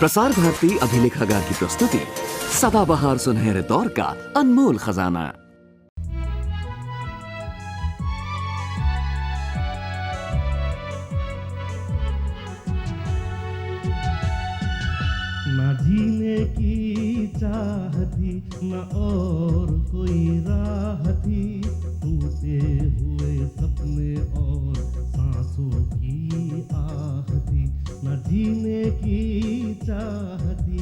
प्रसार भारती अभिलेखागार की प्रस्तुति सदाबहार सुनहरे दौर का अनमोल खजाना। न जीने की चाह थी न और कोई राह थी, टूटे हुए सपने और सांसों की आह थी, न जीने की चाह थी।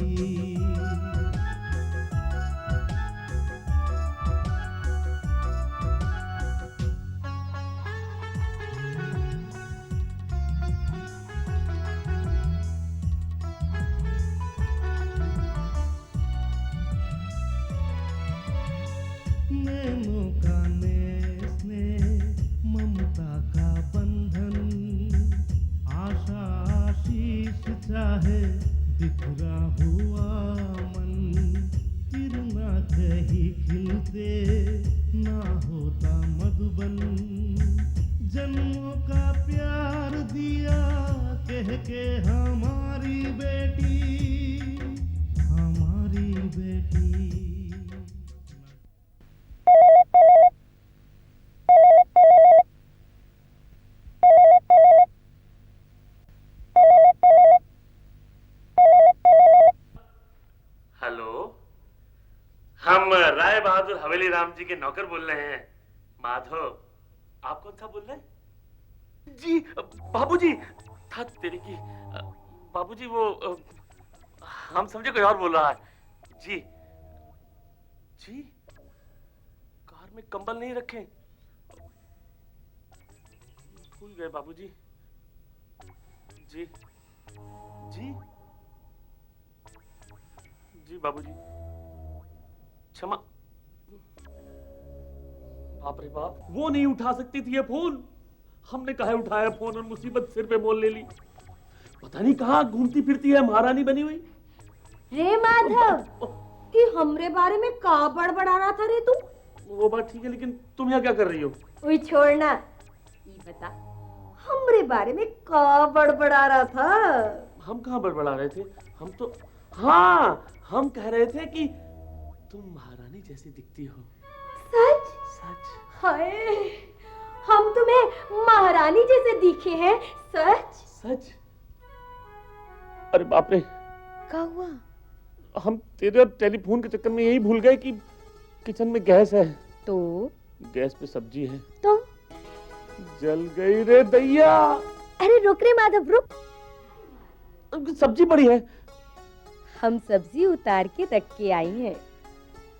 नैनों का नेस ने ममता का बंधन, आशा आशीष चाहे बिखरा हुआ मन, फिर ना कहीं खिलते ना होता मधुबन, जन्मों का प्यार दिया कह के हमारी बेटी, हमारी बेटी। हेलो, हम राय बहादुर हवेली राम जी के नौकर बोल रहे हैं। माधव, आप कौन सा बोल रहे हैं? जी बाबूजी, था तेरे की बाबूजी, वो हम समझे कोई और बोल रहा है। जी जी, कार में कंबल नहीं रखे, भूल गए बाबूजी। जी जी जी बाबूजी, क्षमा। बाप रे बाप, वो नहीं उठा सकती थी ये फोन, हमने काहे उठाया फोन और मुसीबत सिर पे मोल ले ली। पता नहीं कहाँ घूमती फिरती है, महारानी बनी हुई। रे माधव, कि हमरे बारे में का बड़बड़ा रहा था रे तू? वो बात ठीक है, लेकिन तुम यहाँ क्या कर रही हो? ओए छोड़ना, ये बता हमरे बारे में का बड़बड़ा रहा था? हम कहाँ बड़बड़ा रहे थे, हम तो हाँ, हम कह रहे थे कि तुम महारानी जैसी दिखती हो। सच? सच? हाय, हम तुम्हें महारानी जैसे दिखे हैं? सच? सच? अरे बाप रे, क्या हुआ? हम तेरे टेलीफोन के चक्कर में यही भूल गए कि किचन में गैस है। तो गैस पे सब्जी है। तो जल गई रे दैया। अरे रुक रे माधव, रुक। सब्जी पड़ी है। हम सब्जी उतार के रख के आई हैं।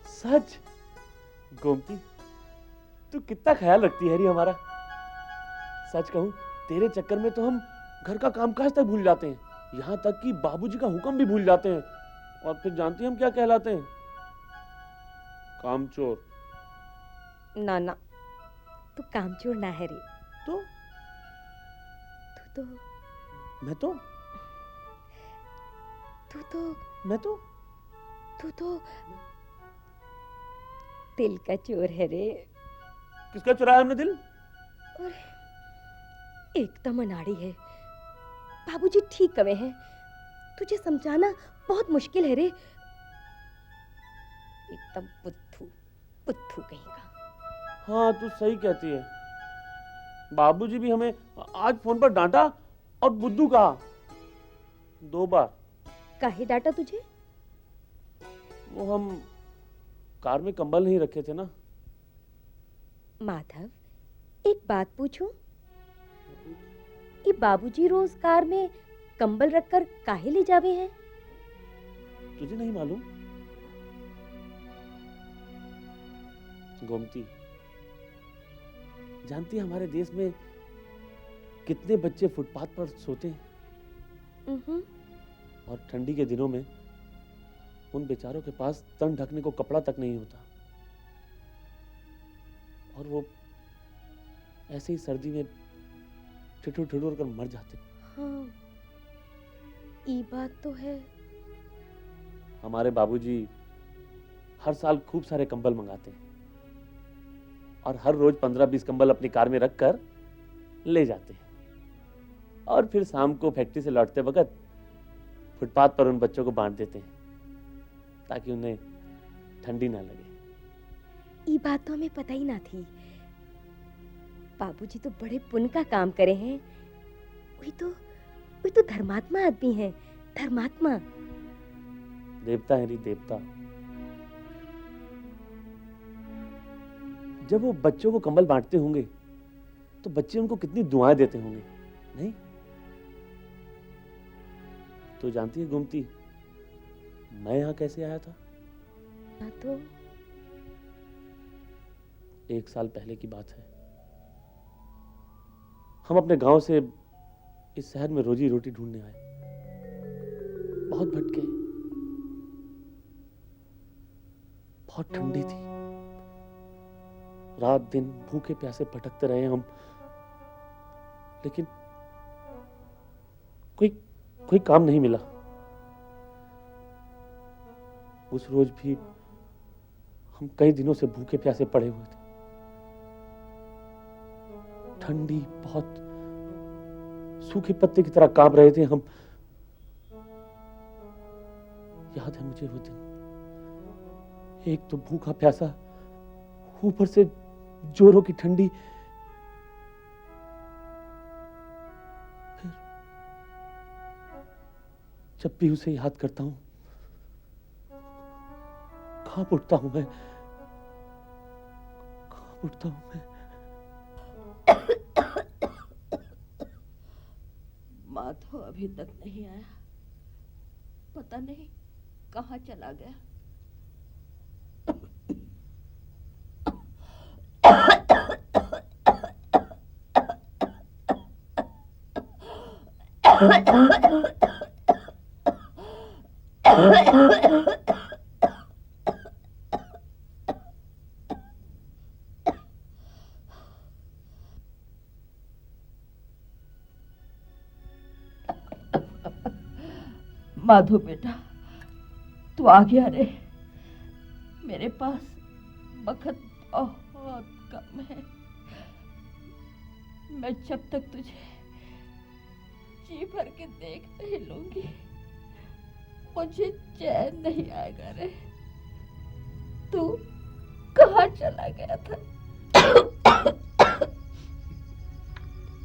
सच? गोमती, तू कितना ख्याल रखती है री हमारा। सच कहूं, तेरे चक्कर में तो हम घर का कामकाज तक भूल जाते हैं, यहाँ तक कि बाबूजी का हुक्म भी भूल जाते हैं। और फिर जानती हम क्या कहलाते हैं? कामचोर। ना ना, तू कामचोर ना है रे। तो तू मैं तो मैं तो दिल का चोर है रे। किसका चुराया हमने दिल? एकदम अनाड़ी है। बाबूजी ठीक कवे हैं, तुझे समझाना बहुत मुश्किल है रे। एकदम बुद्धू कहीं का। हाँ, तू सही कहती है। बाबूजी भी हमें आज फोन पर डांटा और बुद्धू कहा 2 बार। काहे डांटा तुझे? वो हम कार में कंबल नहीं रखे थे ना। माधव, एक बात पूछूं? ये बाबूजी रोज कार में कंबल रखकर काहे ले जावे हैं? तुझे नहीं मालूम? गोमती, जानती है हमारे देश में कितने बच्चे फुटपाथ पर सोते हैं? और ठंडी के दिनों में उन बेचारों के पास तन ढकने को कपड़ा तक नहीं होता, और वो ऐसे ही सर्दी में ठिठुर कर मर जाते। हाँ, ये बात तो है। हमारे बाबूजी हर साल खूब सारे कंबल मंगाते हैं और हर रोज 15-20 कंबल अपनी कार में रखकर ले जाते हैं, और फिर शाम को फैक्ट्री से लौटते वक्त फुटपाथ पर उन बच्चों को बांट देते हैं ताकि उन्हें ठंडी ना लगे। ये बात तो हमें पता ही ना थी। बाबूजी तो बड़े पुण्य का काम करे हैं। वही तो धर्मात्मा आदमी है, धर्मात्मा। देवता है री देवता। जब वो बच्चों को कंबल बांटते होंगे तो बच्चे उनको कितनी दुआएं देते होंगे, नहीं? तो जानती है गोमती, मैं यहां कैसे आया था? हाँ तो 1 साल पहले की बात है। हम अपने गांव से इस शहर में रोजी रोटी ढूंढने आए। बहुत भटके, बहुत ठंडी थी। रात दिन भूखे प्यासे भटकते रहे हम, लेकिन कोई काम नहीं मिला। उस रोज भी हम कई दिनों से भूखे प्यासे पड़े हुए थे। ठंडी बहुत, सूखे पत्ते की तरह कांप रहे थे हम। याद है मुझे वो दिन, एक तो भूखा प्यासा, ऊपर से जोरों की ठंडी। फिर जब भी उसे याद करता हूं कांप उठता हूं मैं, कांप उठता हूं मैं। माधव अभी तक नहीं आया, पता नहीं कहाँ चला गया। माधो बेटा, तू आ गया रे। मेरे पास वक्त बहुत कम है। मैं जब तक तुझे जी भर के देख नहीं लूंगी मुझे चैन नहीं आएगा रे। तू कहाँ चला गया था?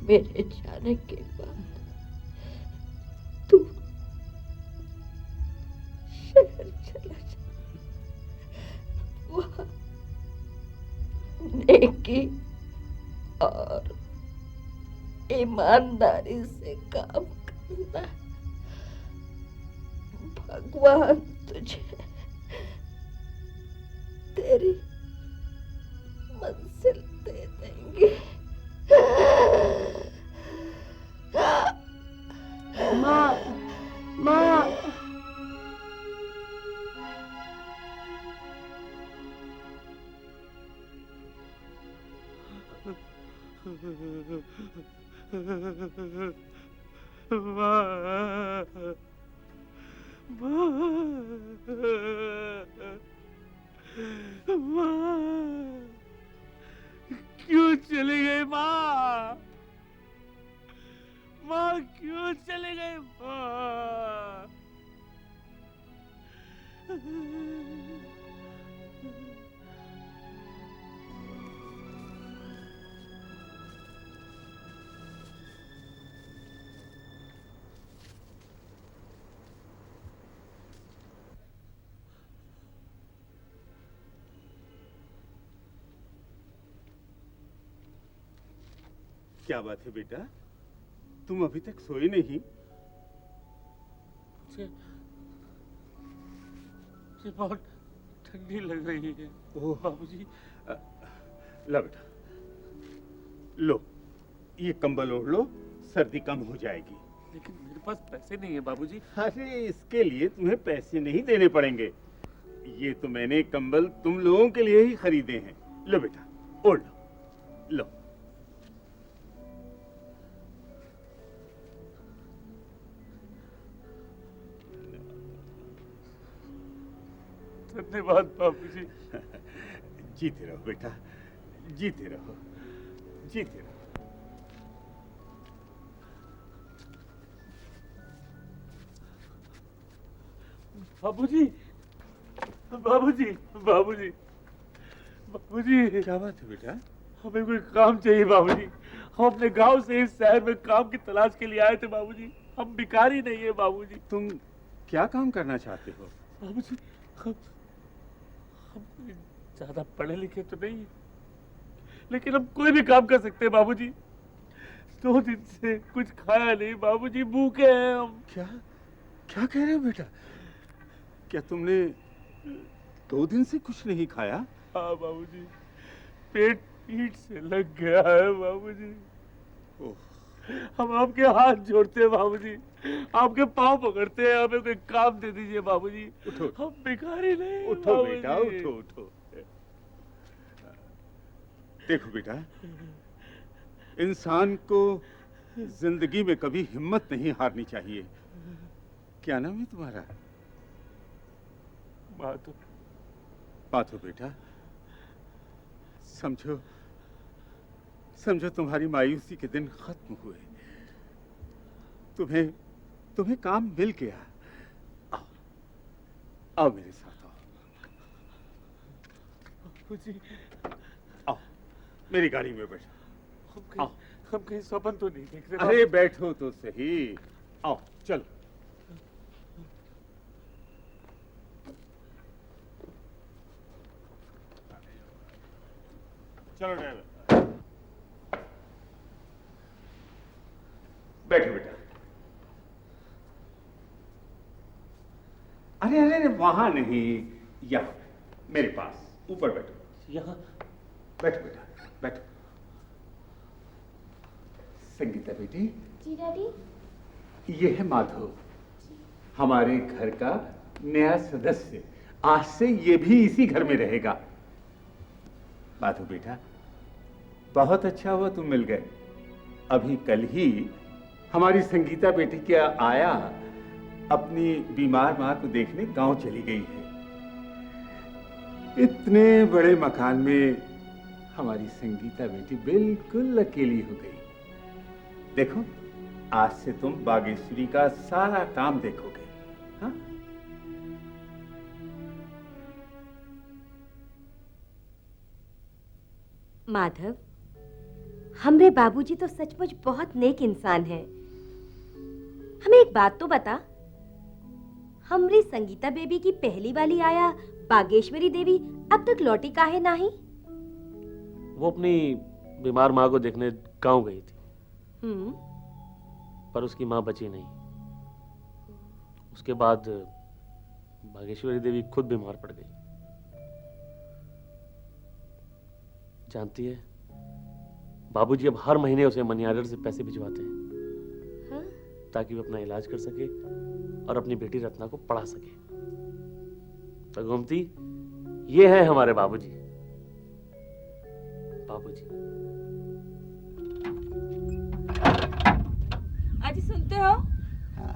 मेरे जाने के बाद तू शहर चला जा। वहाँ नेकी और ईमानदारी से काम करना। भगवान तुझे तेरी मंजिल दे देंगे। माँ, माँ। क्यों चली गई माँ? माँ क्यों चली गई माँ? क्या बात है बेटा, तुम अभी तक सोए नहीं? मुझे बहुत ठंडी लग रही है। ओह बाबूजी, लो बेटा, लो ये कंबल ओढ़ लो, सर्दी कम हो जाएगी। लेकिन मेरे पास पैसे नहीं है बाबूजी। अरे इसके लिए तुम्हें पैसे नहीं देने पड़ेंगे। ये तो मैंने कंबल तुम लोगों के लिए ही खरीदे हैं। लो बेटा, ओढ़ लो, लो। धन्यवाद बाबूजी। जीते रहो बेटा, जीते रहो, जीते रहो। बाबूजी, बाबूजी, बाबूजी, बाबूजी। क्या बात है बेटा? हमें कोई काम चाहिए बाबूजी। हम अपने गांव से इस शहर में काम की तलाश के लिए आए थे बाबूजी। हम भिखारी नहीं है बाबूजी। तुम क्या काम करना चाहते हो? बाबूजी, हम कोई ज्यादा पढ़े लिखे तो नहीं है, लेकिन हम कोई भी काम कर सकते हैं बाबूजी। 2 दिन से कुछ खाया नहीं बाबूजी, भूखे हैं हम। क्या क्या कह रहे हो बेटा? क्या तुमने 2 दिन से कुछ नहीं खाया? हाँ बाबूजी, पेट पीठ से लग गया है बाबूजी। ओह, हम आपके हाथ जोड़ते हैं बाबूजी, आपके पाँव पकड़ते हैं, हमें कोई काम दे दीजिए बाबूजी। उठो। हम भिखारी नहीं हैं, उठो बाबूजी। बेटा, उठो उठो। देखो बेटा, इंसान को जिंदगी में कभी हिम्मत नहीं हारनी चाहिए। क्या नाम है तुम्हारा? माधव। माधव बेटा, समझो समझो तुम्हारी मायूसी के दिन खत्म हुए। तुम्हें काम मिल गया। आओ, आओ मेरे साथ आओ। बाबूजी, आओ मेरी गाड़ी में बैठो। हम कहीं सपन तो नहीं देख रहे? अरे बैठो तो सही। आओ चलो। चलो ड्राइवर, बैठो बेटा। अरे अरे अरे, वहां नहीं, यहाँ मेरे पास ऊपर बैठो। यहाँ बैठो बेटा, बैठो। संगीता बेटी। जी डैडी। ये है माधव, हमारे घर का नया सदस्य। आज से ये भी इसी घर में रहेगा। माधव बेटा, बहुत अच्छा हुआ तुम मिल गए। अभी कल ही हमारी संगीता बेटी क्या आया अपनी बीमार मां को देखने गांव चली गई है। इतने बड़े मकान में हमारी संगीता बेटी बिल्कुल अकेली हो गई। देखो, आज से तुम बागेश्वरी का सारा काम देखोगे। हाँ? माधव, हमरे बाबूजी तो सचमुच बहुत नेक इंसान हैं। हमें एक बात तो बता, हमरी संगीता बेबी की पहली वाली आया बागेश्वरी देवी अब तक लौटी काहे नहीं? वो अपनी बीमार माँ को देखने गांव गई थी, पर उसकी माँ बची नहीं। उसके बाद बागेश्वरी देवी खुद बीमार पड़ गई। जानती है, बाबूजी अब हर महीने उसे मनी ऑर्डर से पैसे भिजवाते हैं। हाँ? ताकि वो अपना इलाज कर सके और अपनी बेटी रत्ना को पढ़ा सके। तो गोमती, ये है हमारे बाबूजी। बाबूजी, अजी सुनते हो? हाँ।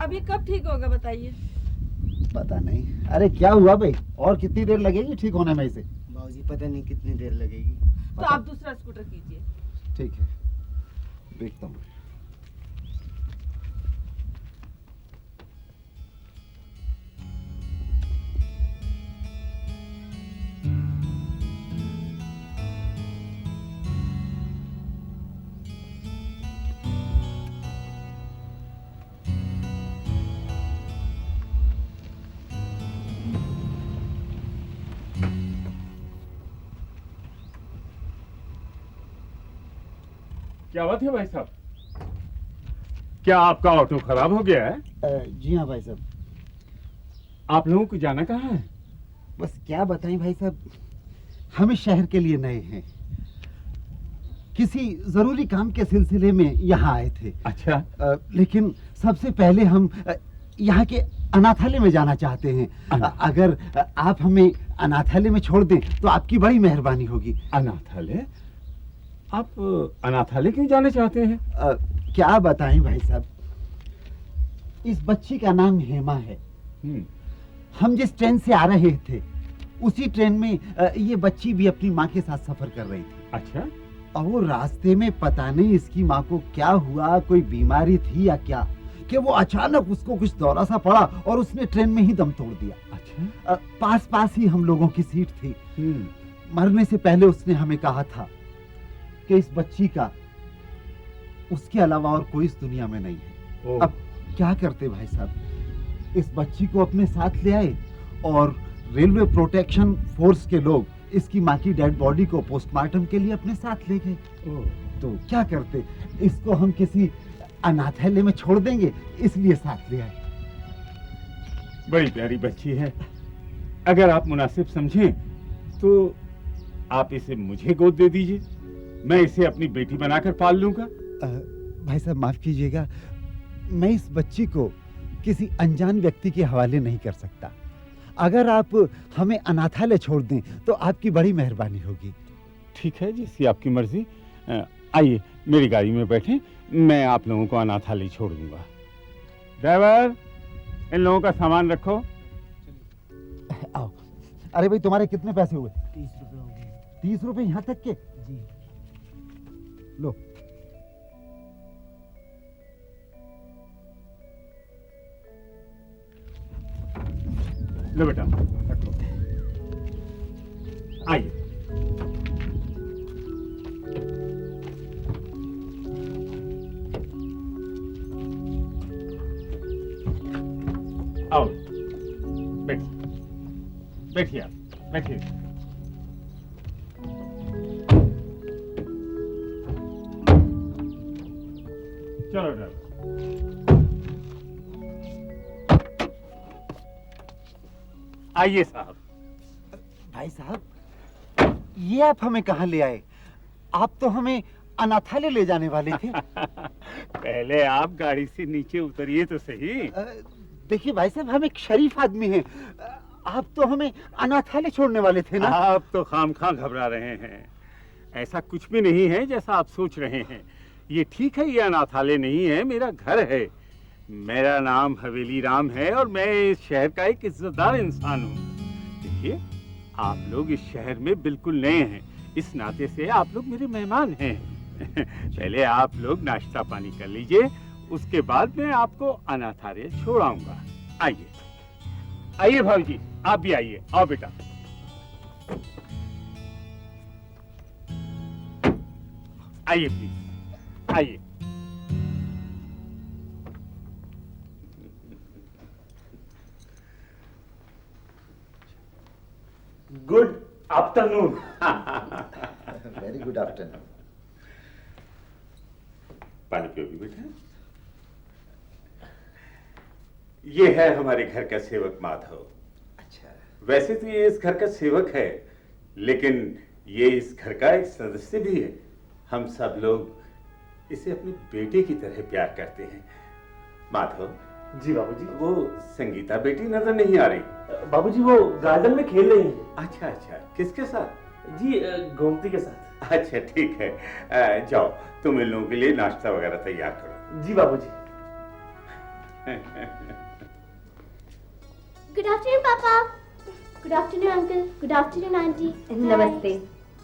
अब ये कब ठीक होगा बताइए? पता नहीं। अरे क्या हुआ भाई? और कितनी देर लगेगी ठीक होने में इसे? बाबूजी पता नहीं कितनी देर लगेगी। तो आप दूसरा स्कूटर कीजिए। ठीक है, देखता हूँ। क्या बात है भाई साहब? क्या आपका ऑटो खराब हो गया है? जी हाँ भाई साहब। आप लोगों को जाना कहाँ है? बस क्या बताएं भाई साहब, हम इस शहर के लिए नए हैं, किसी जरूरी काम के सिलसिले में यहाँ आए थे। अच्छा। लेकिन सबसे पहले हम यहाँ के अनाथालय में जाना चाहते हैं। अगर आप हमें अनाथालय में छोड़ दें तो आपकी बड़ी मेहरबानी होगी। अनाथालय? आप अनाथालय क्यों जाना चाहते हैं? क्या बताएं भाई साहब, इस बच्ची का नाम हेमा है। हम जिस ट्रेन से आ रहे थे उसी ट्रेन में ये बच्ची भी अपनी माँ के साथ सफर कर रही थी। अच्छा। और रास्ते में पता नहीं इसकी माँ को क्या हुआ, कोई बीमारी थी या क्या, कि वो अचानक उसको कुछ दौरा सा पड़ा और उसने ट्रेन में ही दम तोड़ दिया। अच्छा। पास पास ही हम लोगों की सीट थी। मरने से पहले उसने हमें कहा था कि इस बच्ची का उसके अलावा और कोई इस दुनिया में नहीं है। अब क्या करते भाई साहब, इस बच्ची को अपने साथ ले आए और रेलवे प्रोटेक्शन फोर्स के लोग इसकी माँ की डेड बॉडी को पोस्टमार्टम के लिए अपने साथ ले गए। तो क्या करते, इसको हम किसी अनाथालय में छोड़ देंगे, इसलिए साथ ले आए। बड़ी प्यारी बच्ची है, अगर आप मुनासिब समझें तो आप इसे मुझे गोद दे दीजिए, मैं इसे अपनी बेटी बनाकर पाल लूंगा। भाई साहब माफ कीजिएगा, मैं इस बच्ची को किसी अनजान व्यक्ति के हवाले नहीं कर सकता। अगर आप हमें अनाथालय छोड़ दें तो आपकी बड़ी मेहरबानी होगी। ठीक है, जैसी आपकी मर्जी। आइए मेरी गाड़ी में बैठें, मैं आप लोगों को अनाथालय छोड़ दूंगा। ड्राइवर, इन लोगों का सामान रखो। आओ। अरे भाई तुम्हारे कितने पैसे हुए? 30 रुपए हो गए। 30 रुपए यहाँ तक के? जी। लो। लो बेटा, रखो। आइए। आओ, बैठिए, बैठिए आप, बैठिए। चलो ड्राइवर। आइए साहब। भाई साहब, ये आप हमें कहाँ ले आए? आप तो हमें अनाथालय ले जाने वाले थे। पहले आप गाड़ी से नीचे उतरिए तो सही। देखिए भाई साहब, हम एक शरीफ आदमी हैं, आप तो हमें अनाथालय छोड़ने वाले थे ना। आप तो खामखा घबरा रहे हैं, ऐसा कुछ भी नहीं है जैसा आप सोच रहे हैं। ये ठीक है, ये अनाथालय नहीं है, मेरा घर है। मेरा नाम हवेली राम है और मैं इस शहर का एक इज्जतदार इंसान हूँ। देखिए, आप लोग इस शहर में बिल्कुल नए हैं, इस नाते से आप लोग मेरे मेहमान हैं। पहले आप लोग नाश्ता पानी कर लीजिए, उसके बाद मैं आपको अनाथालय छोड़ाऊंगा। आइए आइए भाई, आप भी आइए। आओ बेटा। आइए प्लीज, आइए। Good afternoon. Very good afternoon. पानी पियोगी बेटा? ये है हमारे घर का सेवक माधव। अच्छा। वैसे तो ये इस घर का सेवक है, लेकिन ये इस घर का एक सदस्य भी है। हम सब लोग इसे अपने बेटे की तरह प्यार करते हैं। माधव। जी बाबूजी। वो संगीता बेटी नजर नहीं आ रही। बाबूजी वो गार्डन में खेल रही हैं। अच्छा अच्छा, किसके साथ? जी गोमती के साथ। अच्छा ठीक है, जाओ तुम इन लोगों के लिए नाश्ता वगैरह तैयार करो। जी बाबूजी। गुड आफ्टरनून पापा। Good afternoon uncle. Good afternoon aunty. नमस्ते।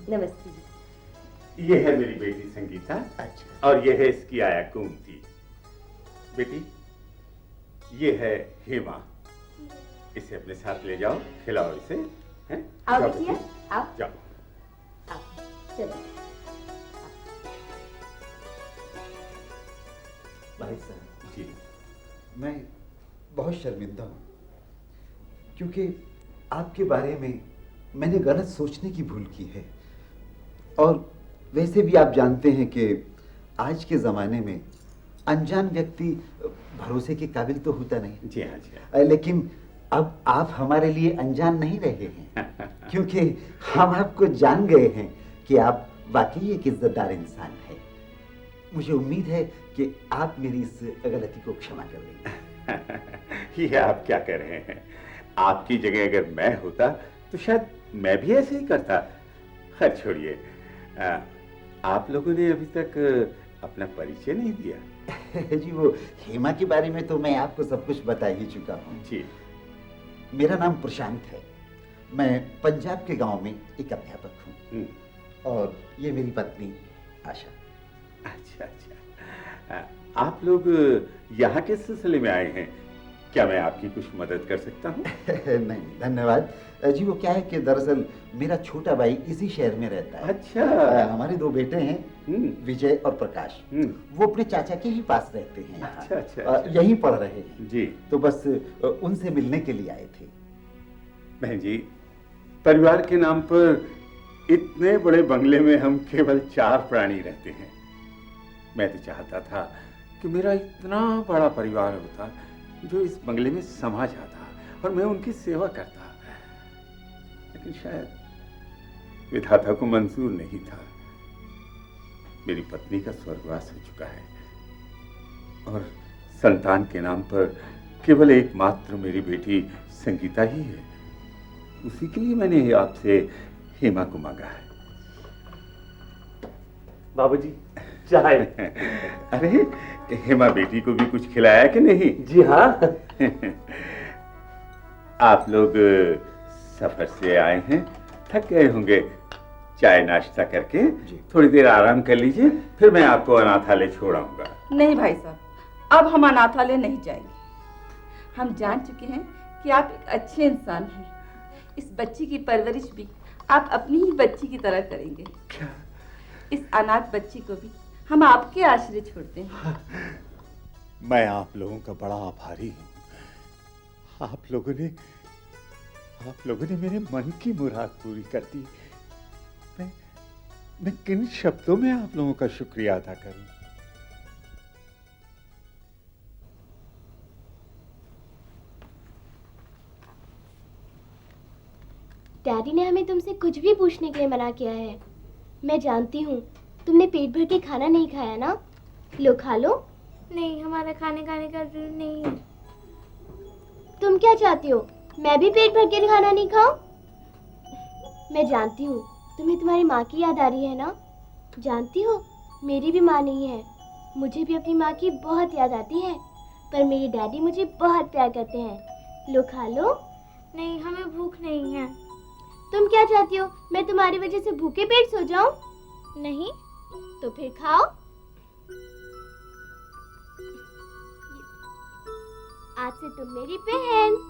नमस्ते। ये है मेरी बेटी संगीता। अच्छा। और ये है इसकी आया गोमती। बेटी, ये है हेमा, इसे अपने साथ ले जाओ, खिलाओ इसे। हैं? आओ जाओ बिटिया, बेटी, आओ। जाओ। चलो। भाई साहब जी। मैं बहुत शर्मिंदा हूँ, क्योंकि आपके बारे में मैंने गलत सोचने की भूल की है। और वैसे भी आप जानते हैं कि आज के ज़माने में अनजान व्यक्ति भरोसे के काबिल तो होता नहीं। जी हाँ, जी हाँ। लेकिन अब आप हमारे लिए अनजान नहीं रहे हैं, क्योंकि हम आपको जान गए हैं कि आप वाकई एक इज्जतदार इंसान हैं। मुझे उम्मीद है कि आप मेरी इस गलती को क्षमा कर देंगे। ये आप क्या कह रहे हैं? आपकी जगह अगर मैं होता तो शायद मैं भी ऐसे ही करता। खैर छोड़िए, आप लोगों ने अभी तक अपना परिचय नहीं दिया। जी वो हेमा के बारे में तो मैं आपको सब कुछ बता ही चुका हूँ। जी। मेरा नाम प्रशांत है, मैं पंजाब के गांव में एक अध्यापक हूँ, और ये मेरी पत्नी आशा। अच्छा अच्छा, आप लोग यहाँ किस सिलसिले में आए हैं? क्या मैं आपकी कुछ मदद कर सकता हूँ? नहीं धन्यवाद जी। वो क्या है कि दरअसल मेरा छोटा भाई इसी शहर में रहता है। अच्छा। हमारे दो बेटे हैं, विजय और प्रकाश। वो अपने चाचा के ही पास रहते हैं। अच्छा, अच्छा। यहीं पढ़ रहे हैं जी। तो बस उनसे मिलने के लिए आए थे। बहन जी, परिवार के नाम पर इतने बड़े बंगले में हम केवल 4 प्राणी रहते हैं। मैं तो चाहता था कि मेरा इतना बड़ा परिवार होता जो इस बंगले में समा जाता और मैं उनकी सेवा करता, लेकिन शायद विधाता को मंजूर नहीं था। मेरी पत्नी का स्वर्गवास हो चुका है और संतान के नाम पर केवल एकमात्र मेरी बेटी संगीता ही है। उसी के लिए मैंने आपसे हेमा को मांगा है। बाबूजी, चाय। अरे, हेमा बेटी को भी कुछ खिलाया कि नहीं? जी हाँ। आप लोग सफर से आए हैं, थक गए होंगे। चाय नाश्ता करके थोड़ी देर आराम कर लीजिए, फिर मैं आपको अनाथालय छोड़ आऊंगा। नहीं भाई साहब, अब हम अनाथालय नहीं जाएंगे। हम जान चुके हैं कि आप एक अच्छे इंसान हैं। इस बच्ची की परवरिश भी आप अपनी ही बच्ची की तरह करेंगे। क्या? इस अनाथ बच्ची को भी हम आपके आश्रय छोड़ते हैं। मैं आप लोगों का बड़ा आभारी हूँ। आप लोगों ने मेरे मन की मुराद पूरी कर दी। मैं किन शब्दों में आप लोगों का शुक्रिया अदा करूं? डैडी ने हमें तुमसे कुछ भी पूछने के लिए मना किया है। मैं जानती हूँ तुमने पेट भर के खाना नहीं खाया ना। लो खा लो। नहीं, हमारा खाने का रूल नहीं है। तुम क्या चाहती हो, मैं भी पेट भर के खाना नहीं खाऊं? मैं जानती हूँ तुम्हें तुम्हारी माँ की याद आ रही है ना। जानती हो मेरी भी माँ नहीं है, मुझे भी अपनी माँ की बहुत याद आती है, पर मेरे डैडी मुझे बहुत प्यार करते हैं। लो खा लो। नहीं, हमें भूख नहीं है। तुम क्या चाहती हो, मैं तुम्हारी वजह से भूखे पेट सो जाऊं? नहीं, तो फिर खाओ। आज से तुम मेरी बहन।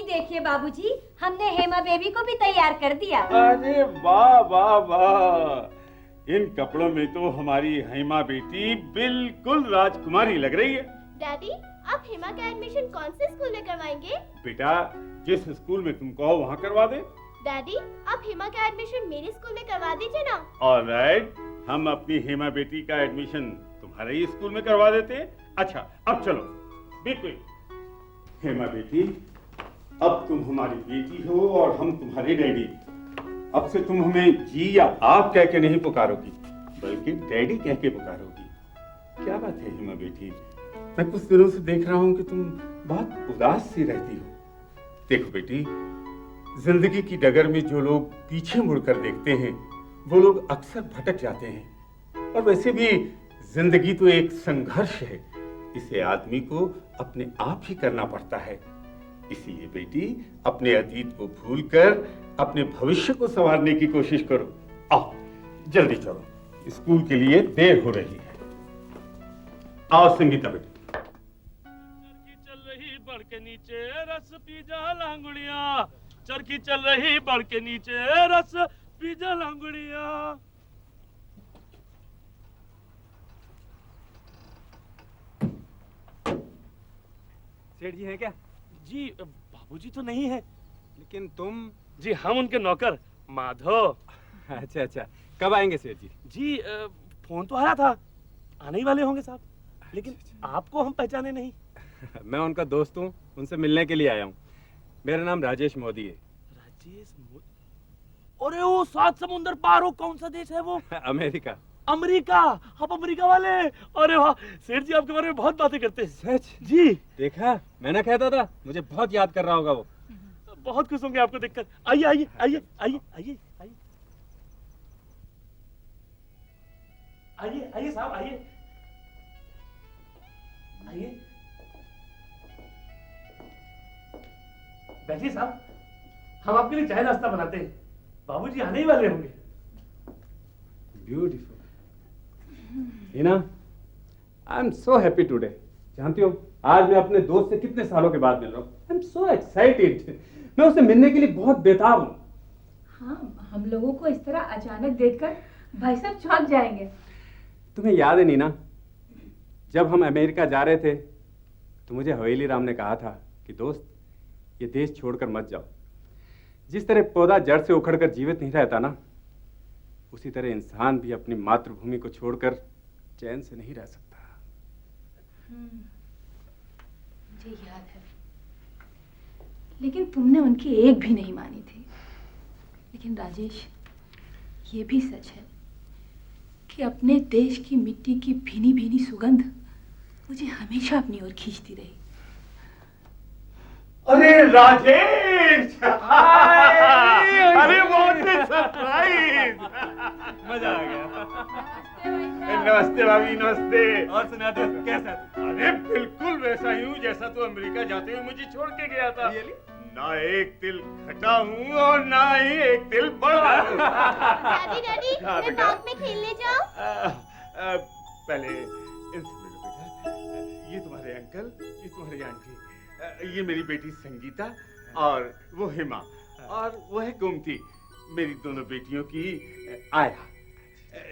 देखिए बाबूजी, हमने हेमा बेबी को भी तैयार कर दिया। अरे वाह वाह वाह, इन कपड़ों में तो हमारी हेमा बेटी बिल्कुल राजकुमारी लग रही है। डैडी, आप हेमा का एडमिशन कौन से स्कूल में करवाएंगे? बेटा, जिस स्कूल में तुम कहो वहाँ करवा दे। डैडी, आप हेमा का एडमिशन मेरे स्कूल में करवा दीजिए ना। ऑलराइट, हम अपनी हेमा बेटी का एडमिशन तुम्हारे ही स्कूल में करवा देते हैं। अच्छा, अब चलो बी क्विक। हेमा बेटी, अब तुम हमारी बेटी हो और हम तुम्हारे डैडी। अब से तुम हमें जी या आप कह के नहीं पुकारोगी, बल्कि डैडी कह के पुकारोगी। क्या बात है हेमा बेटी, मैं कुछ दिनों से देख रहा हूँ कि तुम बहुत उदास सी रहती हो। देखो बेटी, जिंदगी की डगर में जो लोग पीछे मुड़कर देखते हैं वो लोग अक्सर भटक जाते हैं। और वैसे भी जिंदगी तो एक संघर्ष है, इसे आदमी को अपने आप ही करना पड़ता है। इसीलिए बेटी, अपने अतीत को भूलकर अपने भविष्य को संवारने की कोशिश करो। आओ जल्दी चलो, स्कूल के लिए देर हो रही है। आओ संगीता बेटी। चल रही बढ़ के नीचे रस पी जा लांगुड़िया, चरखी चल रही बढ़ के नीचे रस पी जा लांगुड़िया। सेठ जी हैं क्या? जी बाबूजी तो नहीं है। लेकिन तुम? जी हम उनके नौकर माधव। अच्छा अच्छा, कब आएंगे सेठ जी? जी फोन तो आया था, आने ही वाले होंगे साहब, लेकिन आपको हम पहचाने नहीं। मैं उनका दोस्त हूँ, उनसे मिलने के लिए आया हूँ। मेरा नाम राजेश मोदी है। राजेश मोदी? अरे वो 7 समुंदर पार हो, कौन सा देश है वो? अमेरिका। अमेरिका? आप अमेरिका वाले? अरे वाह, सेठ जी आपके बारे में बहुत बातें करते हैं। सच? जी। देखा, मैंने कहता था, मुझे बहुत याद कर रहा होगा वो। बहुत खुश होंगे आपको देखकर। आइए आइए आइए आइए आइए आइए आइए आइए साहब आइए। आइए बैठिए साहब, हम आपके लिए चाय नाश्ता बनाते हैं। बाबूजी आने ही वाले होंगे। Beautiful Heena, I am so happy today. जानती हो आज मैं अपने दोस्त से कितने सालों के बाद मिल रहा हूँ। आई एम सो एक्साइटेड। मैं उससे मिलने के लिए बहुत बेताब हूँ। हाँ, हम लोगों को इस तरह अचानक देखकर भाई साहब चौंक जाएंगे। तुम्हें याद है नीना, जब हम अमेरिका जा रहे थे तो मुझे हवेली राम ने कहा था कि दोस्त ये देश छोड़कर मत जाओ। जिस तरह पौधा जड़ से उखड़कर जीवित नहीं रहता ना, उसी तरह इंसान भी अपनी मातृभूमि को छोड़कर चैन से नहीं रह सकता। मुझे याद है, लेकिन तुमने उनकी एक भी नहीं मानी थी। लेकिन राजेश, ये भी सच है कि अपने देश की मिट्टी की भीनी भीनी सुगंध मुझे हमेशा अपनी ओर खींचती रही। अरे राजेश! अरे व्हाट अ सरप्राइज! मजा आ गया। नमस्ते भाभी, नमस्ते। और सुना दो कैसा था? अरे बिल्कुल वैसा ही हूँ जैसा तू अमेरिका जाते हुए मुझे छोड़ के गया था। ना एक तिल घटा हूँ और ना ही एक तिल बढ़ा हूँ। दादी दादी, मैं पार्क में खेलने जाऊँ? पहले इनसे मिलो बेटा। ये तुम्हारे अंकल, ये तुम्हारी आंटी, ये मेरी बेटी संगीता और वो हिमा और वो है गोमती, मेरी दोनों बेटियों की आया।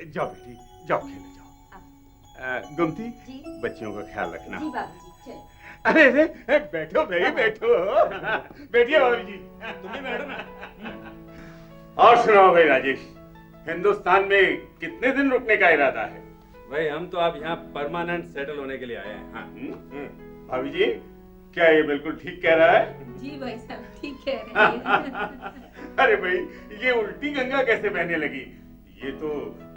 जाओ बेटी, जाओ खेलो जाओ। गोमती, बच्चियों का ख्याल रखना। जी बाबूजी, चलो। अरे अरे बैठो भाई, बैठो। बैठिए भाभी जी। तुम्हें बैठो ना। और सुनाओ भाई राजेश, हिंदुस्तान में कितने दिन रुकने का इरादा है? भाई हम तो अब यहाँ परमानेंट सेटल होने के लिए आए हैं। हाँ। भाभी जी, क्या ये बिल्कुल ठीक कह रहा है? जी भाई साहब, ठीक कह रहे हैं। अरे भाई, ये उल्टी गंगा कैसे बहने लगी? ये तो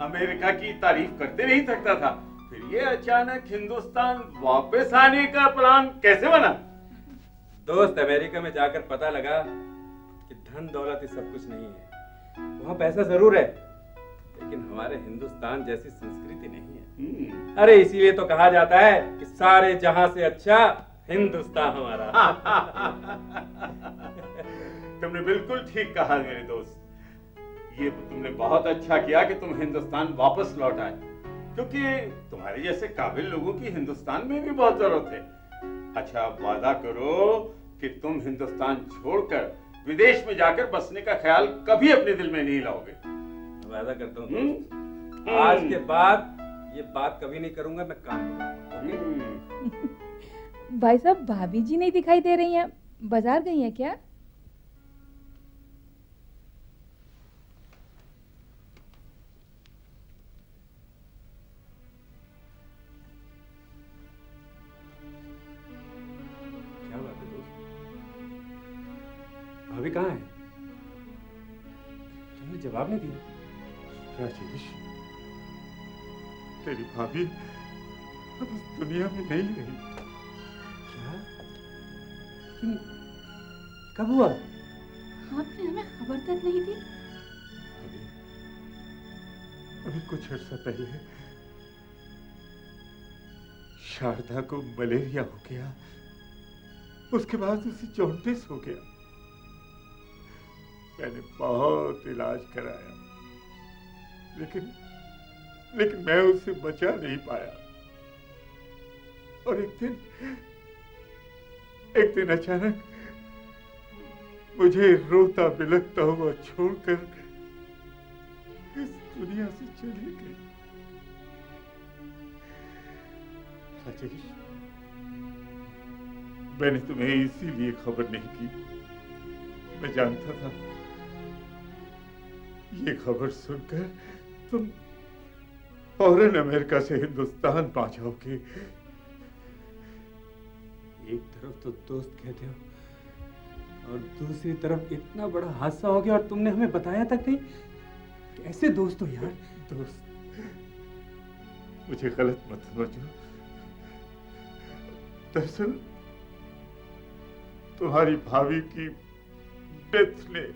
अमेरिका की तारीफ करते नहीं थकता था, फिर ये अचानक हिंदुस्तान वापस आने का प्लान कैसे बना? दोस्त, अमेरिका में जाकर पता लगा कि धन दौलत ही सब कुछ नहीं है। वहाँ पैसा जरूर है, लेकिन हमारे हिंदुस्तान जैसी संस्कृति नहीं है। अरे इसीलिए तो कहा जाता है कि सारे जहां से अच्छा हिंदुस्तान हमारा। तुमने बिल्कुल ठीक कहा मेरे दोस्त। ये तुमने बहुत अच्छा किया कि तुम हिंदुस्तान वापस लौट आए, क्योंकि तुम्हारे जैसे काबिल लोगों की हिंदुस्तान में भी बहुत जरूरत है। अच्छा, वादा करो कि तुम हिंदुस्तान छोड़कर विदेश में जाकर बसने का ख्याल कभी अपने दिल में नहीं लाओगे। वादा करता हूँ दोस्त, आज के बाद ये बात कभी नहीं करूंगा। मैं काम करूंगा। भाई साहब, भाभी जी नहीं दिखाई दे रही हैं, बाजार गई हैं क्या? क्या बात है दोस्त? भाभी कहाँ है? तुमने जवाब नहीं दिया। राजेश, तेरी भाभी अब इस दुनिया में नहीं रही। क्या? लेकिन कब हुआ? आपने हमें खबर तक नहीं दी। अभी कुछ अर्सा पहले शारदा को मलेरिया हो गया, उसके बाद उसे जॉन्डिस हो गया। मैंने बहुत इलाज कराया, लेकिन मैं उसे बचा नहीं पाया। और एक दिन अचानक मुझे रोता बिलखता हुआ छोड़कर इस दुनिया से चली गई। राजेश, मैंने तुम्हें इसीलिए खबर नहीं की। मैं जानता था ये खबर सुनकर तुम फौरन अमेरिका से हिंदुस्तान पहुंचोगे। एक तरफ तो दोस्त कहते हो और दूसरी तरफ इतना बड़ा हादसा हो गया और तुमने हमें बताया तक नहीं। कैसे दोस्त हो यार? दोस्त, मुझे गलत मत समझो। दरअसल तुम्हारी भाभी की डेथ ने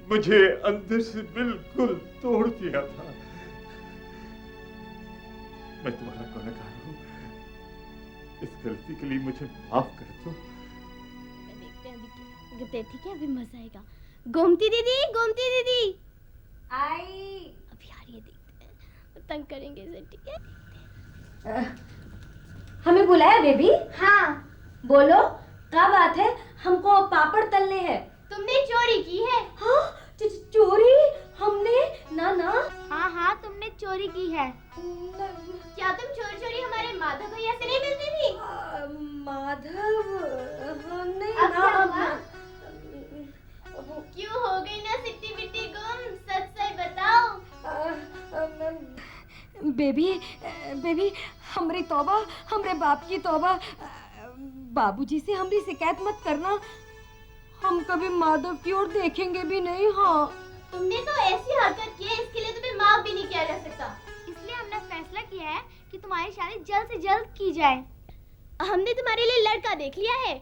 मुझे अंदर से बिल्कुल तोड़ दिया था। मैं तुम्हारा गुनहगार हूं, इस गलती के लिए मुझे माफ कर दो। देखते हैं अभी ठीक है, अभी मजा आएगा। गोमती दीदी आई। अभी आ रही है, देखते हैं, तंग करेंगे इसे, ठीक है। हमें बुलाया बेबी? हाँ। बोलो क्या बात है? हमको पापड़ तलने हैं। तुमने चोरी की है? हाँ, चोरी? हमने? ना। हाँ, तुमने चोरी की है। क्या तुम चोरी हमारे माधव भैया से नहीं मिलती थी? माधव? नहीं अब ना। क्या हुआ? क्यों हो गई ना सिट्टी बिट्टी गुम? सच बताओ। बेबी हमरी तौबा, हमरे बाप की तौबा। बाबूजी से हमरी शिकायत मत करना। हम कभी माधव की ओर देखेंगे भी नहीं। हाँ, तुमने तो ऐसी हरकत की है, इसके लिए तुम्हें माफ भी नहीं किया जा सकता। इसलिए हमने फैसला किया है कि तुम्हारी शादी जल्द से जल्द की जाए। हमने तुम्हारे लिए लड़का देख लिया है।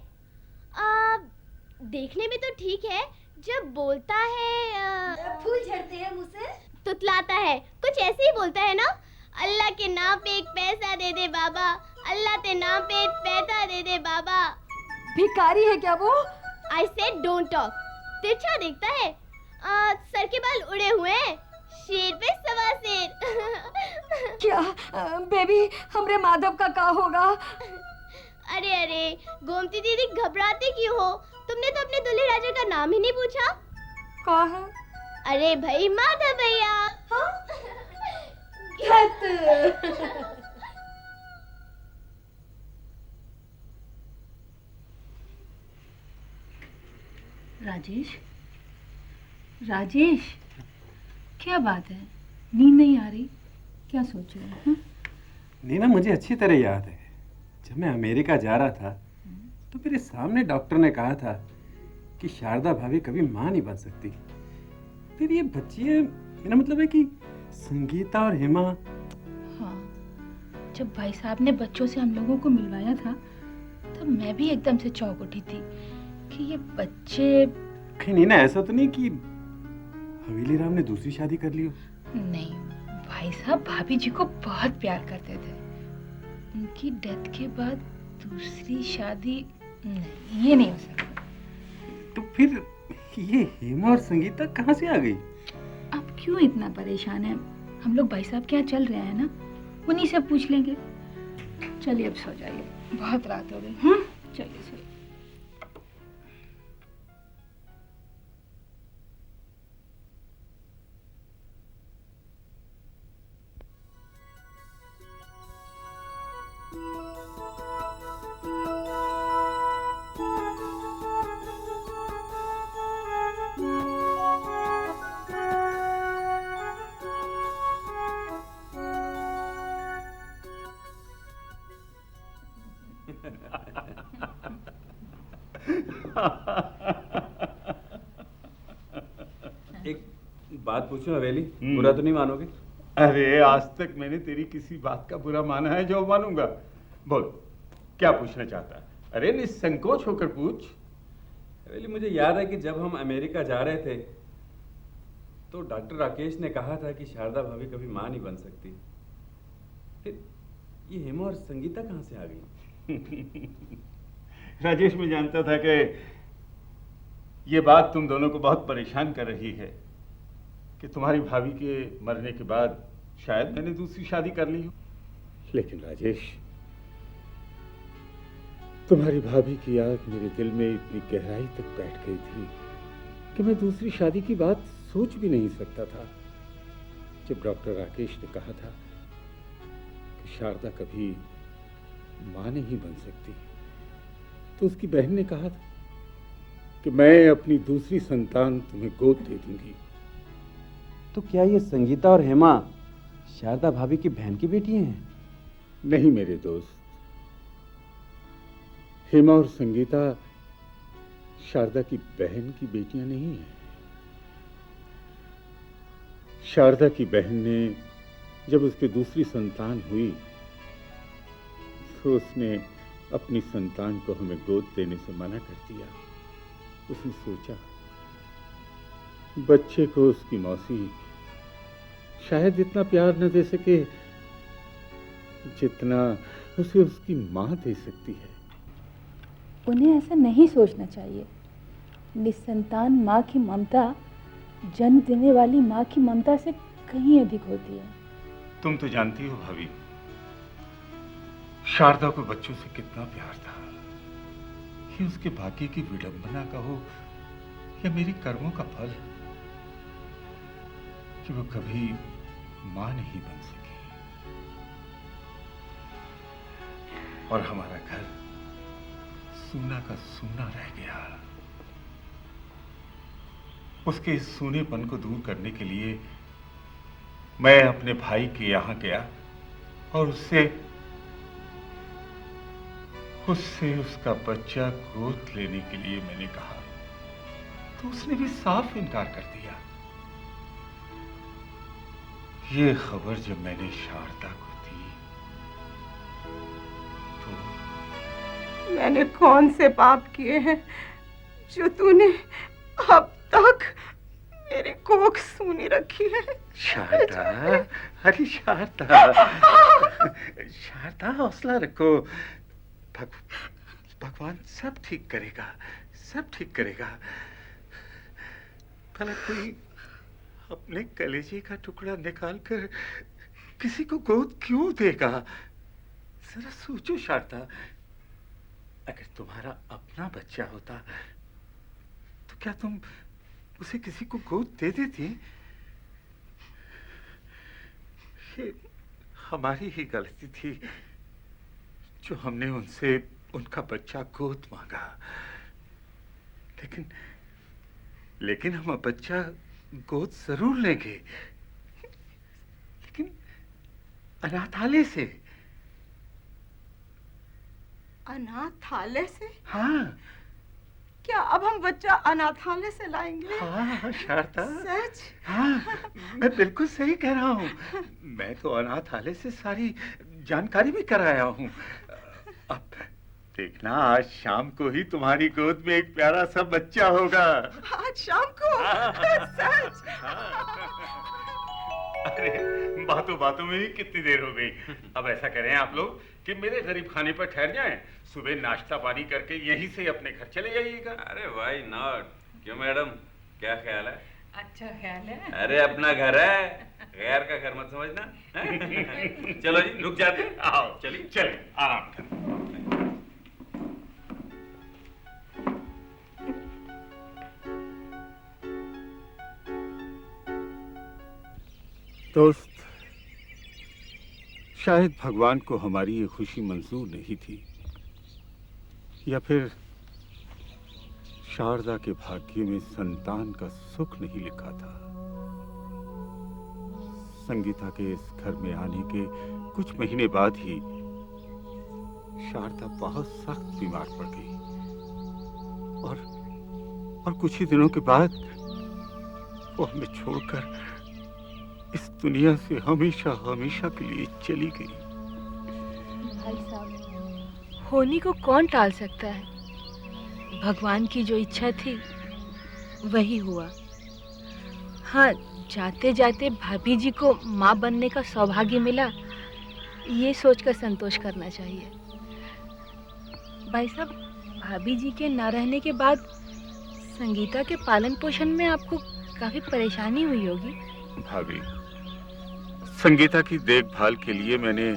देखने में तो ठीक है, जब बोलता है फूल झड़ते हैं मुझसे, तुतलाता है, कुछ ऐसे ही बोलता है ना। अल्लाह के नाम पे एक पैसा दे दे बाबा, अल्लाह के नाम पे एक पैसा दे दे बाबा। भिखारी है क्या वो? I said don't talk। तिरछा देखता है, सर के बाल उड़े हुए हैं, शेर पे सवा शेर। क्या बेबी हमरे माधव का क्या होगा? अरे गोमती दीदी घबराते क्यों हो? तुमने तो अपने दूल्हे राजा का नाम ही नहीं पूछा। कहा है? अरे भाई माधव भैया। हाँ? राजेश, क्या बात है? नींद नहीं आ रही? क्या सोच रहे हैं? नीना, मुझे अच्छी तरह याद है, जब मैं अमेरिका जा रहा था तो मेरे सामने डॉक्टर ने कहा था कि शारदा भाभी कभी माँ नहीं बन सकती। फिर ये बच्ची है, मेरा मतलब है कि संगीता और हेमा। हाँ, जब भाई साहब ने बच्चों से हम लोगों को मिलवाया था तब मैं भी एकदम से चौंक उठी थी कि ये बच्चे। कहीं नीना ऐसा तो नहीं कि हवेली राम ने दूसरी शादी कर ली हो? नहीं, भाई साहब भाभी जी को बहुत प्यार करते थे। उनकी डेथ के बाद दूसरी शादी नहीं, ये नहीं हो सकता। तो फिर ये हेमा और संगीता कहाँ से आ गई? आप क्यों इतना परेशान हैं? हम लोग भाई साहब के यहाँ चल रहे हैं ना, उन्हीं से पूछ लेंगे। चलिए अब सो जाइए, बहुत रात हो गई। चलिए सोइए। एक बात पूछूं हवेली, बुरा तो नहीं मानोगे? अरे आज तक मैंने तेरी किसी बात का बुरा माना है जो मानूंगा? बोल, क्या पूछना चाहता है? अरे निसंकोच होकर पूछ। हवेली, मुझे याद है कि जब हम अमेरिका जा रहे थे तो डॉक्टर राकेश ने कहा था कि शारदा भाभी कभी माँ नहीं बन सकती। फिर ये हेमा और संगीता कहाँ से आ गई? राजेश, मैं जानता था कि ये बात तुम दोनों को बहुत परेशान कर रही है कि तुम्हारी भाभी के मरने के बाद शायद मैंने दूसरी शादी कर ली हो। लेकिन राजेश, तुम्हारी भाभी की याद मेरे दिल में इतनी गहराई तक बैठ गई थी कि मैं दूसरी शादी की बात सोच भी नहीं सकता था। जब डॉक्टर राकेश ने कहा था कि शारदा कभी मां नहीं बन सकती, तो उसकी बहन ने कहा था कि मैं अपनी दूसरी संतान तुम्हें गोद दे दूंगी। तो क्या ये संगीता और हेमा शारदा भाभी की बहन की बेटी हैं? नहीं मेरे दोस्त, हेमा और संगीता शारदा की बहन की बेटियां नहीं हैं। शारदा की बहन ने जब उसकी दूसरी संतान हुई तो उसने अपनी संतान को हमें गोद देने से मना कर दिया। उसने सोचा बच्चे को उसकी मौसी शायद इतना प्यार न दे सके जितना उसे उसकी माँ दे सकती है। उन्हें ऐसा नहीं सोचना चाहिए। निसंतान माँ की ममता जन्म देने वाली माँ की ममता से कहीं अधिक होती है। तुम तो जानती हो भाभी, शारदा को बच्चों से कितना प्यार था। ये उसके भाग्य की विडंबना कहो या मेरी कर्मों का फल कि वो कभी मां नहीं बन सकी और हमारा घर सूना का सूना रह गया। उसके इस सूनेपन को दूर करने के लिए मैं अपने भाई के यहां गया और उससे उसका बच्चा गोद लेने के लिए मैंने कहा, तो उसने भी साफ इनकार कर दिया। ये खबर जब मैंने शारदा को दी तो मैंने कौन से पाप किए हैं जो तूने अब तक मेरी कोख सूनी रखी है? शारदा, अरे शारदा, शारदा हौसला रखो। भगवान सब ठीक करेगा, सब ठीक करेगा। भला कोई अपने कलेजे का टुकड़ा निकालकर किसी को गोद क्यों देगा? जरा सोचो शारदा, अगर तुम्हारा अपना बच्चा होता तो क्या तुम उसे किसी को गोद दे देती? ये हमारी ही गलती थी जो हमने उनसे उनका बच्चा गोद मांगा। लेकिन हम अब बच्चा गोद जरूर लेंगे, लेकिन अनाथालय से। अनाथालय से? हाँ। क्या अब हम बच्चा अनाथालय से लाएंगे? हाँ शारदा, सच? हाँ, मैं बिल्कुल सही कह रहा हूँ। मैं तो अनाथालय से सारी जानकारी भी कराया हूँ। अब देखना, आज शाम को ही तुम्हारी गोद में एक प्यारा सा बच्चा होगा। आज शाम को? सच? अरे बातों बातों में ही कितनी देर हो गई। अब ऐसा करें आप लोग कि मेरे गरीब खाने पर ठहर जाएं, सुबह नाश्ता पानी करके यहीं से अपने घर चले जाइएगा। अरे व्हाई नॉट? क्यों मैडम, क्या ख्याल है? अच्छा ख्याल है। अरे अपना घर है, गैर का घर मत समझना। चलो जी, रुक जाते हैं। आओ चलिए चलिए, आराम करें। दोस्त, शायद भगवान को हमारी ये खुशी मंजूर नहीं थी, या फिर शारदा के भाग्य में संतान का सुख नहीं लिखा था। संगीता के इस घर में आने के कुछ महीने बाद ही शारदा बहुत सख्त बीमार पड़ गई और कुछ ही दिनों के बाद वो हमें छोड़कर इस दुनिया से हमेशा हमेशा के लिए चली गई। भाई साहब, होनी को कौन टाल सकता है? भगवान की जो इच्छा थी वही हुआ। हाँ, जाते जाते भाभी जी को माँ बनने का सौभाग्य मिला, ये सोचकर संतोष करना चाहिए। भाई साहब, भाभी जी के ना रहने के बाद संगीता के पालन पोषण में आपको काफी परेशानी हुई होगी। भाभी, संगीता की देखभाल के लिए मैंने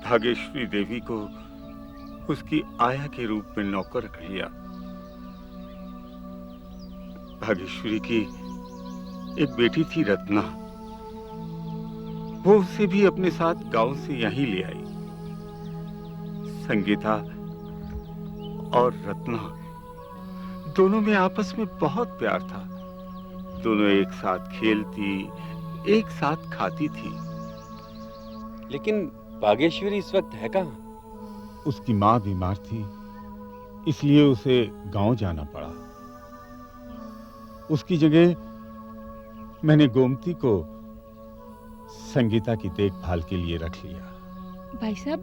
भाग्यश्री देवी को उसकी आया के रूप में नौकर रख लिया। भाग्यश्री की एक बेटी थी रत्ना, वो उसे भी अपने साथ गांव से यहीं ले आई। संगीता और रत्ना दोनों में आपस में बहुत प्यार था। दोनों एक साथ खेलती, एक साथ खाती थी। लेकिन भाग्यश्वरी इस वक्त है कहाँ? उसकी माँ बीमार थी, इसलिए उसे गांव जाना पड़ा। उसकी जगह मैंने गोमती को संगीता की देखभाल के लिए रख लिया। भाई साहब,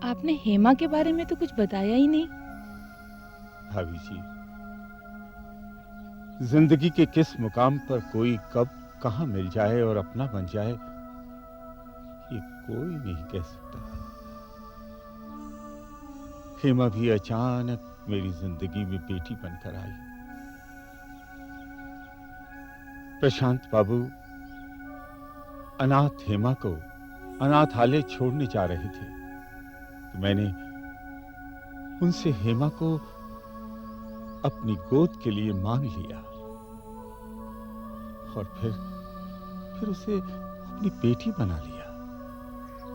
आपने हेमा के बारे में तो कुछ बताया ही नहीं। भाभी जी, जिंदगी के किस मुकाम पर कोई कब कहां मिल जाए और अपना बन जाए, ये कोई नहीं कह सकता। हेमा भी अचानक मेरी जिंदगी में बेटी बनकर आई। प्रशांत बाबू अनाथ हेमा को अनाथालय छोड़ने जा रहे थे, तो मैंने उनसे हेमा को अपनी गोद के लिए मांग लिया और फिर उसे अपनी बेटी बना लिया।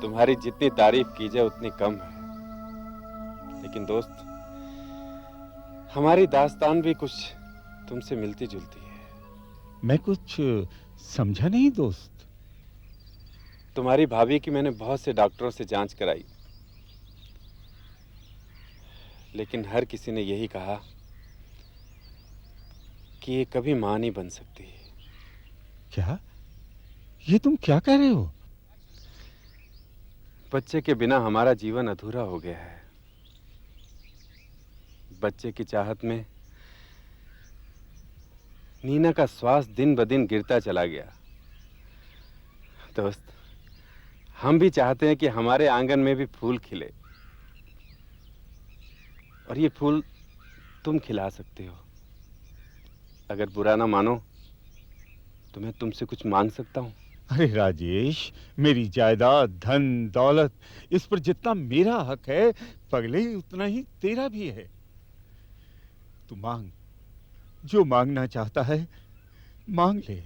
तुम्हारी जितनी तारीफ की जाए उतनी कम है, लेकिन दोस्त हमारी दास्तान भी कुछ तुमसे मिलती जुलती है। मैं कुछ समझा नहीं दोस्त। तुम्हारी भाभी की मैंने बहुत से डॉक्टरों से जांच कराई, लेकिन हर किसी ने यही कहा कि ये कभी मां नहीं बन सकती। क्या? ये तुम क्या कह रहे हो? बच्चे के बिना हमारा जीवन अधूरा हो गया है। बच्चे की चाहत में नीना का श्वास दिन ब दिन गिरता चला गया। दोस्त, हम भी चाहते हैं कि हमारे आंगन में भी फूल खिले, और ये फूल तुम खिला सकते हो। अगर बुरा ना मानो तो मैं तुमसे कुछ मांग सकता हूं। अरे राजेश, मेरी जायदाद, धन दौलत, इस पर जितना मेरा हक है पगले उतना ही तेरा भी है। तू मांग, जो मांगना चाहता है मांग ले।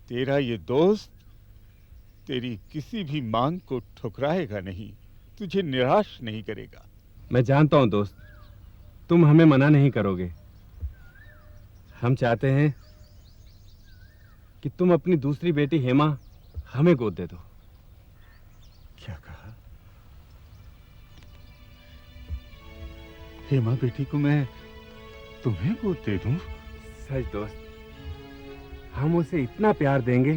तेरा ये दोस्त तेरी किसी भी मांग को ठुकराएगा नहीं, तुझे निराश नहीं करेगा। मैं जानता हूं दोस्त, तुम हमें मना नहीं करोगे। हम चाहते हैं कि तुम अपनी दूसरी बेटी हेमा हमें गोद दे दो। क्या कहा? हेमा बेटी को मैं तुम्हें गोद दे दूं? सच दोस्त, हम उसे इतना प्यार देंगे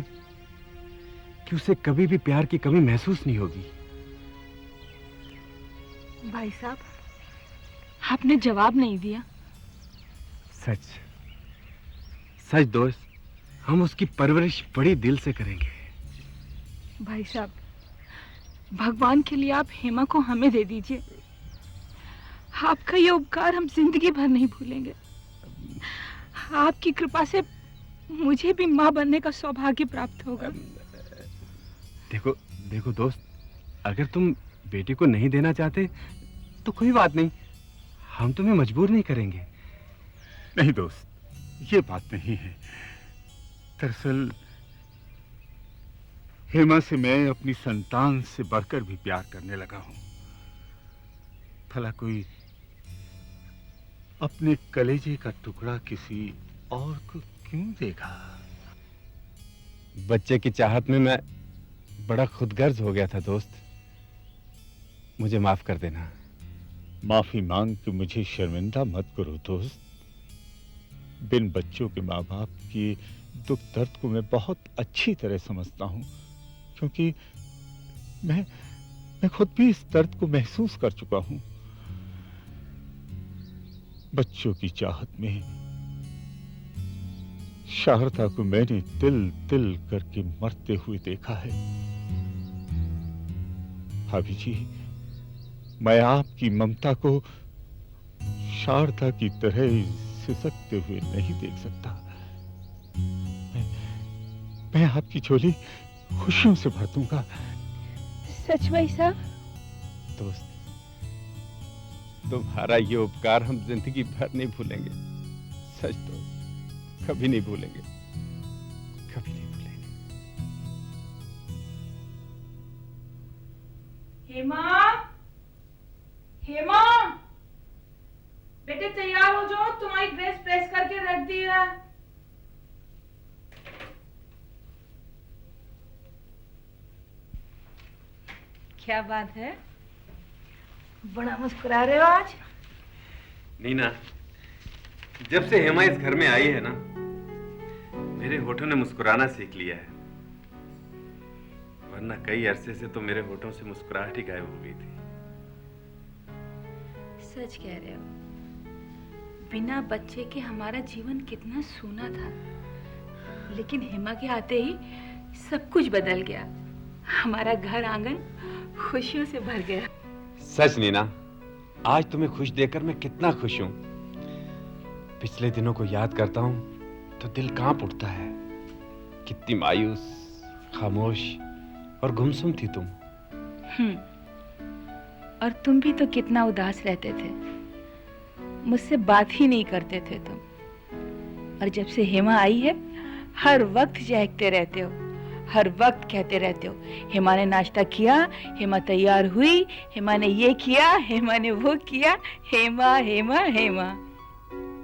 कि उसे कभी भी प्यार की कमी महसूस नहीं होगी। भाई साहब, आपने जवाब नहीं दिया। सच सच दोस्त, हम उसकी परवरिश बड़ी दिल से करेंगे। भाई साहब, भगवान के लिए आप हेमा को हमें दे दीजिए। आपका ये उपकार हम जिंदगी भर नहीं भूलेंगे। आपकी कृपा से मुझे भी मां बनने का सौभाग्य प्राप्त होगा। देखो देखो दोस्त, अगर तुम बेटी को नहीं देना चाहते तो कोई बात नहीं, हम तुम्हें मजबूर नहीं करेंगे। नहीं दोस्त, ये बात नहीं है। दरअसल हेमा से मैं अपनी संतान से बढ़कर भी प्यार करने लगा हूं। भला कोई अपने कलेजे का टुकड़ा किसी और को क्यों देगा? बच्चे की चाहत में मैं बड़ा खुदगर्ज हो गया था दोस्त, मुझे माफ कर देना। माफी मांग के मुझे शर्मिंदा मत करो दोस्त। बिन बच्चों के माँ बाप की दुख दर्द को मैं बहुत अच्छी तरह समझता हूँ, क्योंकि मैं खुद भी इस दर्द को महसूस कर चुका हूँ। बच्चों की चाहत में शारदा को मैंने तिल तिल करके मरते हुए देखा है। भाभी जी, मैं आपकी ममता को शारदा की तरह सिसकते हुए नहीं देख सकता। मैं आपकी झोली खुशियों से भर दूंगा। सच भाई साहब? दोस्त, तुम्हारा ये उपकार हम जिंदगी भर नहीं भूलेंगे। सच दोस्त, कभी नहीं भूलेंगे, कभी नहीं भूलेंगे। हेमा, हेमा, बेटे तैयार हो जाओ, तुम्हारी ड्रेस प्रेस करके रख दी है। क्या बात है, बड़ा मुस्कुरा रहे हो आज? नीना, जब से हेमा इस घर में आई है ना, मेरे होठों ने मुस्कुराना सीख लिया है, वरना कई अरसे से तो मेरे होठों से मुस्कुराहट ही गायब हो गई थी। सच कह रहे हो, बिना बच्चे के हमारा जीवन कितना सूना था, लेकिन हेमा के आते ही सब कुछ बदल गया। हमारा घर आंगन खुशियों से भर गया। सच नीना, आज तुम्हें खुश देखकर मैं कितना खुश हूँ। पिछले दिनों को याद करता हूँ तो दिल कांप उठता है। कितनी मायूस, खामोश और गुमसुम थी तुम। और तुम भी तो कितना उदास रहते थे, मुझसे बात ही नहीं करते थे तुम। और जब से हेमा आई है, हर वक्त चहकते रहते हो, हर वक्त कहते रहते हो, हेमा ने नाश्ता किया, हेमा तैयार हुई, हेमा ने ये किया, हेमा ने वो किया, हेमा हेमा हेमा।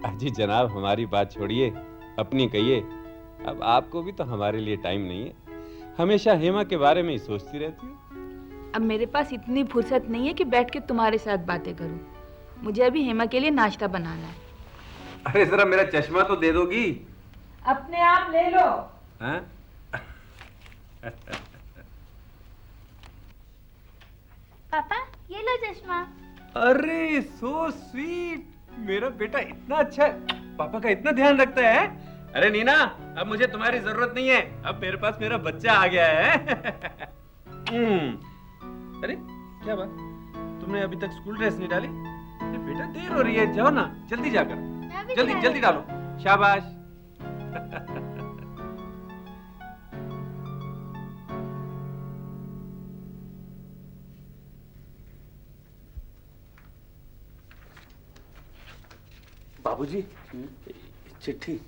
अजी जनाब, हमारी बात छोड़िए, अपनी कहिए। अब आपको भी तो हमारे लिए टाइम नहीं है, हमेशा हेमा के बारे में ही सोचती रहती हो। अब मेरे पास इतनी फुर्सत नहीं है कि बैठ के तुम्हारे साथ बातें करूं। मुझे अभी हेमा के लिए नाश्ता बनाना है। अरे जरा मेरा चश्मा तो दे दोगी? अपने आप ले लो। हाँ? पापा ये लो चश्मा। अरे सो स्वीट, मेरा बेटा इतना अच्छा है, पापा का इतना ध्यान रखता है। अरे नीना, अब मुझे तुम्हारी जरूरत नहीं है, अब मेरे पास मेरा बच्चा आ गया है। अरे क्या बात, तुमने अभी तक स्कूल ड्रेस नहीं डाली? अरे बेटा देर हो रही है, जाओ ना, जल्दी जाकर, जल्दी जल्दी डालो। शाबाश। बाबूजी, चिट्ठी।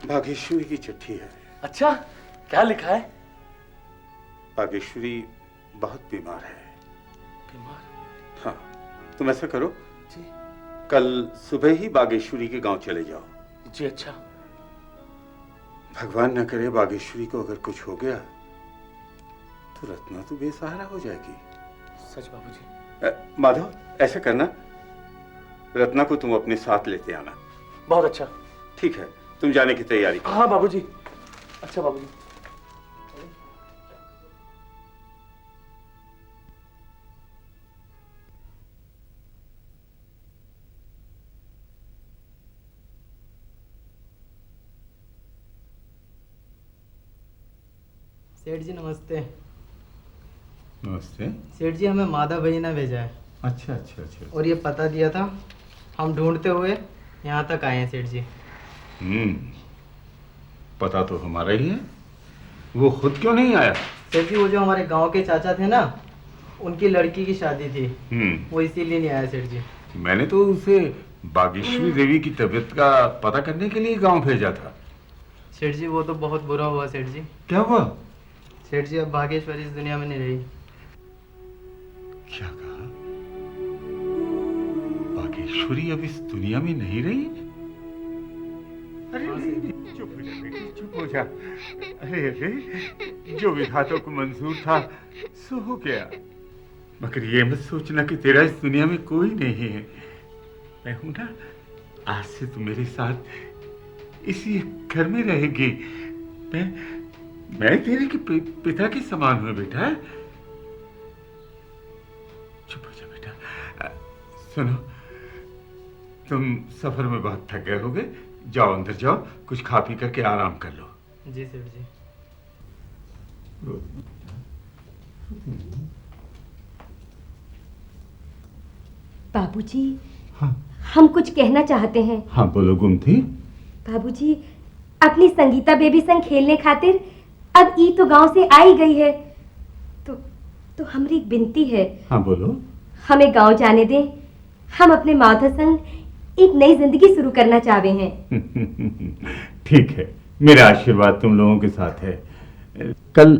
बागेश्वरी की चिट्ठी है। अच्छा, क्या लिखा है? बागेश्वरी बहुत बीमार है। बीमार? हाँ, तुम ऐसा करो जी, कल सुबह ही बागेश्वरी के गांव चले जाओ। जी अच्छा। भगवान न करे बागेश्वरी को अगर कुछ हो गया तो रत्ना तो बेसहारा हो जाएगी। सच बाबूजी। माधव, ऐसा करना, रत्ना को तुम अपने साथ लेते आना। बहुत अच्छा। ठीक है, तुम जाने की तैयारी करो। हाँ बाबूजी। अच्छा बाबूजी। सेठ जी नमस्ते। नमस्ते। सेठ जी, हमें माधव भाई ने भेजा है। अच्छा अच्छा अच्छा। और ये पता दिया था, हम ढूंढते हुए यहाँ तक आए हैं सेठ जी। पता तो हमारा ही है, वो खुद क्यों नहीं आया? सेठ जी, वो जो हमारे गांव के चाचा थे ना, उनकी लड़की की शादी थी, वो इसीलिए नहीं आया सेठ जी। मैंने तो उसे बागेश्वरी देवी की तबीयत का पता करने के लिए गांव भेजा था। सेठ जी, वो तो बहुत बुरा हुआ सेठ जी। क्या हुआ? सेठ जी, अब बागेश्वरी इस दुनिया में नहीं रही। क्या कहा? बागेश्वरी अब इस दुनिया में नहीं रही? अरे नहीं, चुप हो जा बेटी, चुप हो जा। अरे अरे, जो विधाता को मंजूर था सो हो गया, मगर ये मत सोचना कि तेरा इस दुनिया में कोई नहीं है। मैं हूं ना, आज से तू मेरे साथ इसी घर में रहेगी। मैं तेरे के पिता के समान हूं बेटा। चुप हो जा बेटा। सुनो, तुम सफर में बहुत थक गए होगे, जाओ अंदर जाओ, कुछ खा पी करके आराम कर लो। जी सेठ जी। बाबूजी, हाँ हम कुछ कहना चाहते हैं। हाँ बोलो गुमथी। बाबूजी, अपनी संगीता बेबी संग खेलने खातिर अब ई तो गांव से आई गई है, तो हमारी एक विनती है। हाँ बोलो। हमें गांव जाने दें, हम अपने माधव संग एक नई जिंदगी शुरू करना चाहते हैं। ठीक है, मेरा आशीर्वाद तुम लोगों के साथ है। कल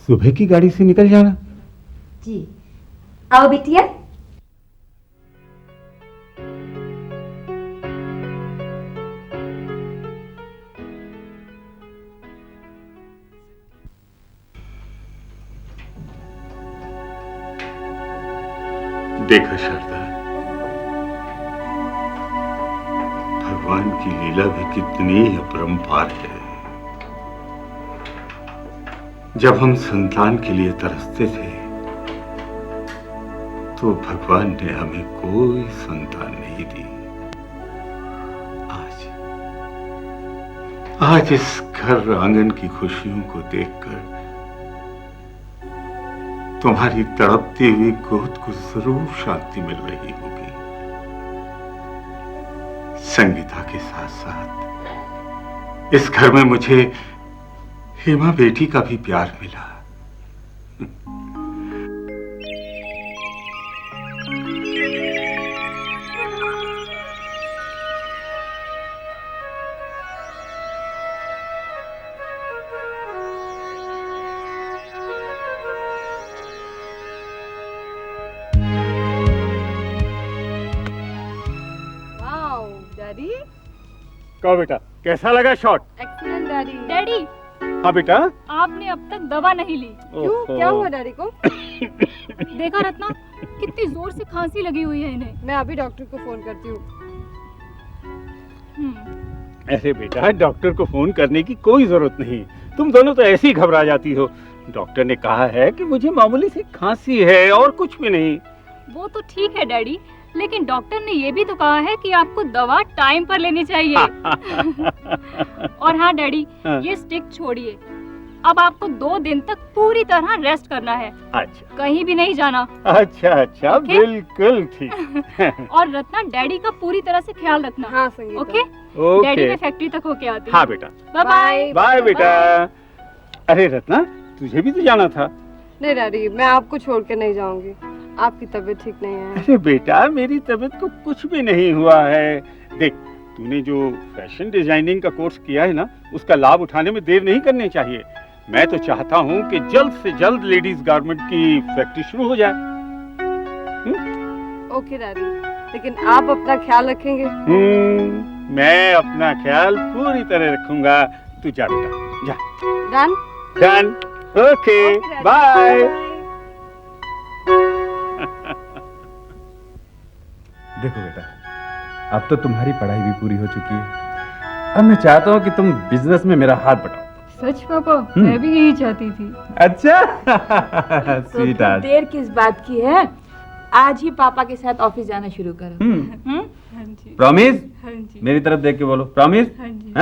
सुबह की गाड़ी से निकल जाना। जी, आओ बिटिया। देखा शारदा, भगवान की लीला भी कितनी अपरंपार है। जब हम संतान के लिए तरसते थे तो भगवान ने हमें कोई संतान नहीं दी। आज इस घर आंगन की खुशियों को देखकर तुम्हारी तड़पती हुई गोद को जरूर शांति मिल रही होगी। संगीता के साथ साथ इस घर में मुझे हेमा बेटी का भी प्यार मिला। कहो बेटा, कैसा लगा शॉट? Excellent daddy. डैडी, हाँ बेटा। आपने अब तक दवा नहीं ली। क्यों? क्या हुआ डैडी को? देखा रत्ना, कितनी जोर से खांसी लगी हुई है इन्हें। मैं अभी डॉक्टर को फोन करती हूँ। अरे बेटा, डॉक्टर को फोन करने की कोई जरूरत नहीं। तुम दोनों तो ऐसे ही घबरा जाती हो। डॉक्टर ने कहा है कि मुझे मामूली सी खांसी है और कुछ भी नहीं। वो तो ठीक है डैडी, लेकिन डॉक्टर ने ये भी तो कहा है कि आपको दवा टाइम पर लेनी चाहिए। और हाँ डैडी, ये स्टिक छोड़िए। अब आपको 2 दिन तक पूरी तरह रेस्ट करना है। अच्छा। कहीं भी नहीं जाना। अच्छा, बिल्कुल ठीक। और रत्ना, डैडी का पूरी तरह से ख्याल रखना। हाँ संगीता। ओके? डैडी मैं फैक्ट्री तक होके आती हूँ। हाँ बेटा। बाय बाय बेटा। अरे रत्ना, तुझे भी तो जाना था। नहीं डैडी, मैं आपको छोड़ के नहीं जाऊंगी। आपकी तबीयत ठीक नहीं है। अरे बेटा, मेरी तबीयत को कुछ भी नहीं हुआ है। देख, तूने जो फैशन डिजाइनिंग का कोर्स किया है ना, उसका लाभ उठाने में देर नहीं करनी चाहिए। मैं तो चाहता हूँ कि जल्द से जल्द लेडीज गारमेंट की फैक्ट्री शुरू हो जाए। ओके डैडी, लेकिन आप अपना ख्याल रखेंगे? मैं अपना ख्याल पूरी तरह रखूंगा। तू जा बेटा, जा। डन? डन। Okay, bye. देखो बेटा, अब तो तुम्हारी पढ़ाई भी पूरी हो चुकी है। अब मैं चाहता हूँ कि तुम बिजनेस में मेरा हाथ बटाओ। सच पापा, मैं भी यही चाहती थी। अच्छा। तो देर किस बात की है? आज ही पापा के साथ ऑफिस जाना शुरू करो। प्रॉमिस? हाँ जी। मेरी तरफ देख के बोलो, प्रॉमिस? हाँ जी।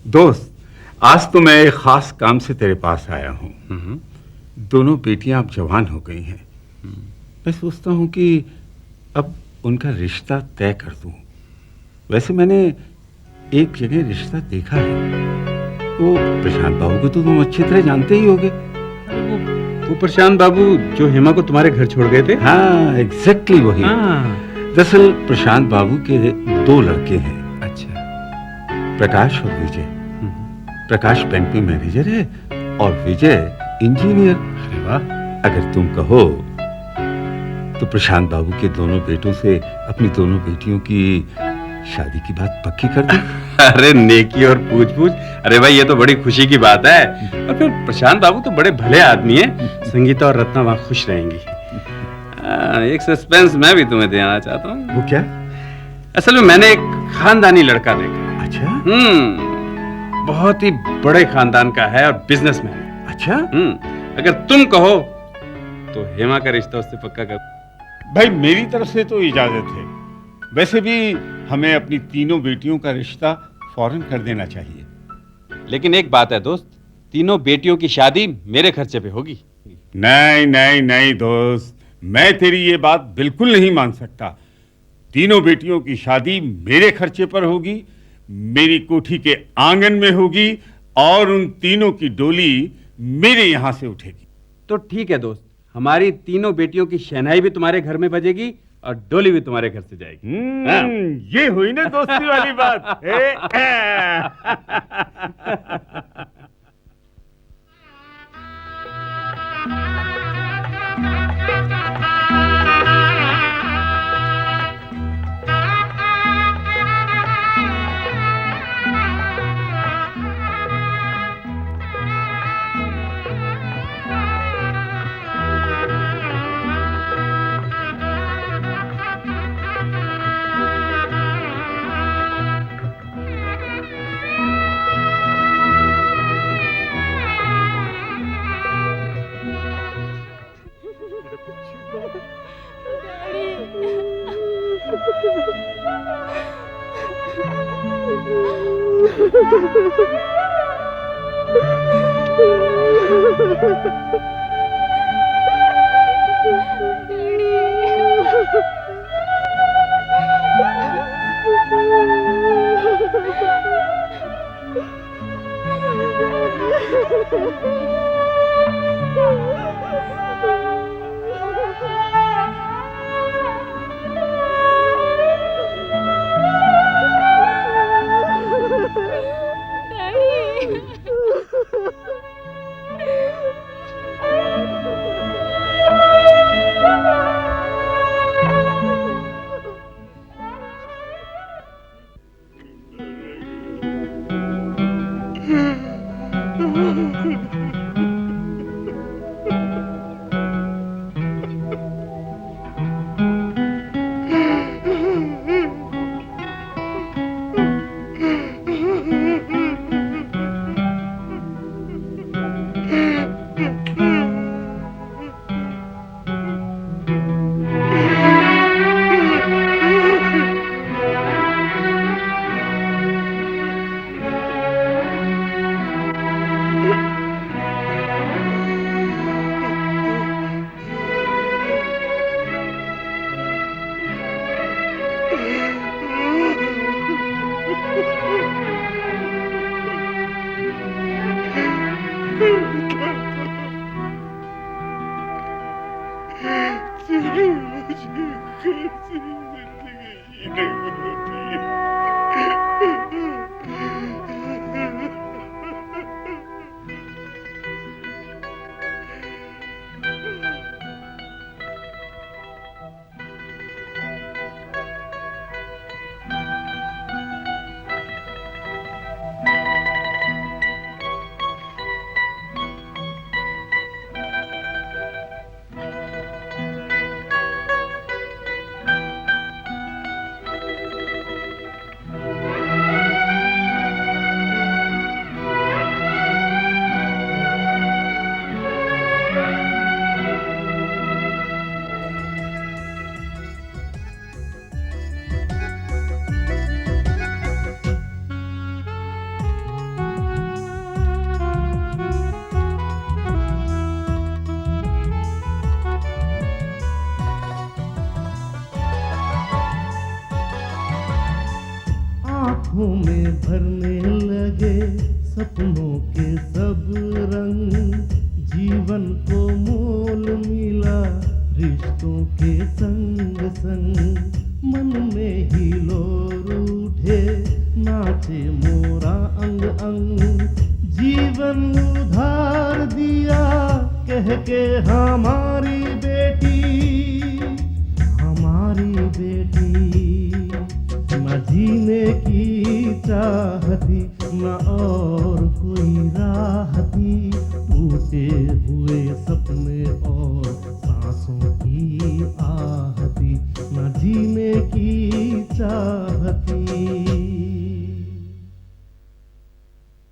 दोस्त, आज तो मैं एक खास काम से तेरे पास आया हूँ। दोनों बेटियां अब जवान हो गई हैं। मैं सोचता हूँ कि अब उनका रिश्ता तय कर दूं। वैसे मैंने एक जगह रिश्ता देखा है। वो प्रशांत बाबू को तो तुम अच्छी तरह जानते ही होगे। वो प्रशांत बाबू जो हेमा को तुम्हारे घर छोड़ गए थे? हाँ, एग्जैक्टली वही। दरअसल प्रशांत बाबू के 2 लड़के हैं। अच्छा। प्रकाश और विजय। प्रकाश बैंक में मैनेजर है और विजय इंजीनियर। अरे वाह। अगर तुम कहो तो प्रशांत बाबू के दोनों बेटों से अपनी दोनों बेटियों की शादी की बात पक्की कर दो। अरे नेकी और पूछ-पूछ, अरे भाई ये तो बड़ी खुशी की बात है। और फिर प्रशांत बाबू तो बड़े भले आदमी हैं। संगीता और रत्ना वहाँ खुश रहेंगी। एक सस्पेंस मैं भी तुम्हें देना चाहता हूँ। वो क्या? असल में मैंने एक खानदानी लड़का देखा। अच्छा। बहुत ही बड़े खानदान का है और बिजनेसमैन है। अच्छा। अगर तुम कहो तो हेमा का रिश्ता उससे पक्का कर। भाई मेरी तरफ से तो इजाजत है। वैसे भी हमें अपनी तीनों बेटियों का रिश्ता फौरन कर देना चाहिए। लेकिन एक बात है दोस्त, तीनों बेटियों की शादी मेरे खर्चे पे होगी। नहीं नहीं नहीं दोस्त, मैं तेरी ये बात बिल्कुल नहीं मान सकता। तीनों बेटियों की शादी मेरे खर्चे पर होगी, मेरी कोठी के आंगन में होगी और उन तीनों की डोली मेरे यहां से उठेगी। तो ठीक है दोस्त, हमारी तीनों बेटियों की शहनाई भी तुम्हारे घर में बजेगी और डोली भी तुम्हारे घर से जाएगी। ये हुई ना दोस्ती वाली बात। आँखों में भरने लगे सपनों के सब रंग, जीवन को मोल मिला रिश्तों के संग संग, मन में ही लोर उठे नाचे मोरा अंग अंग, जीवन उधार दिया कह के हमारी बेटी न जीने की चाहती न और कोई राह थी, टूटे हुए सपने और